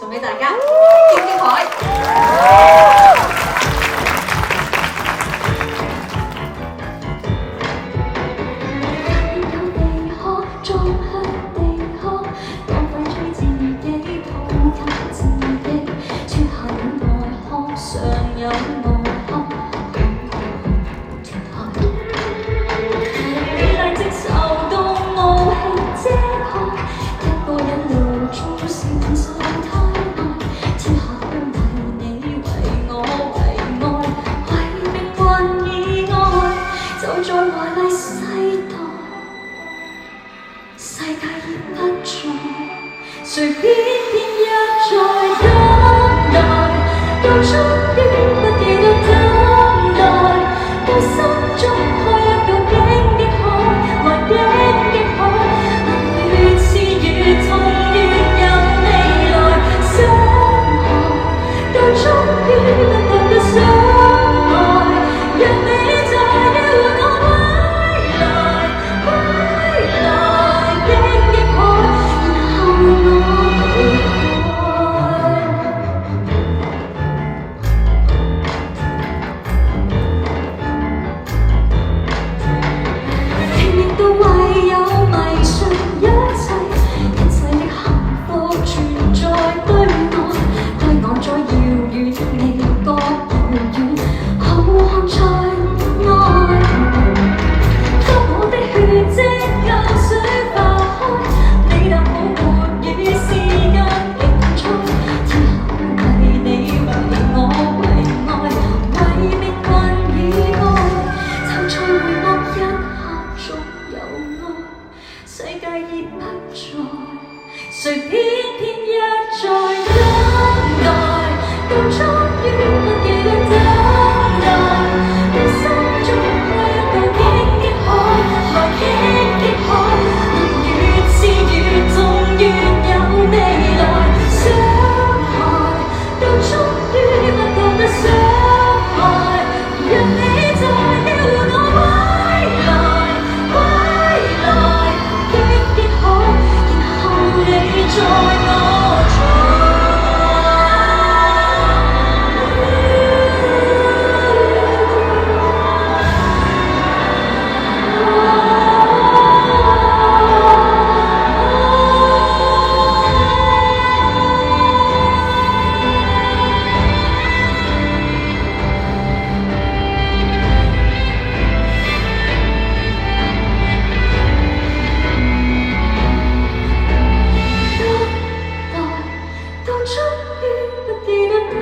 送俾大家，經經海。世界已不再，誰偏偏一再等待，到終於不記得等待，到心中開一個荊棘海，來荊棘海，能越刺越痛越有未來，傷害到終於不覺得傷害，讓你再叫我歸來，歸來荊棘海，然後我離開。拼命到唯有迷信一切的幸福存在對岸，對岸再遙遠，你覺遙遠，浩瀚在愛。當我的血跡有水化開，你淡好沒與時間競賽，天下為你為我為愛，為命運與愛，就在回望一刻總有愛，世界已不在，誰偏偏一再等待，到終於不記得等待，到心中開一個荊棘海，來荊棘海，能越刺越痛越有未來，傷害到終於不覺得傷害，讓你再叫我歸來，歸來荊棘海，然後你在我在。到終於不記得等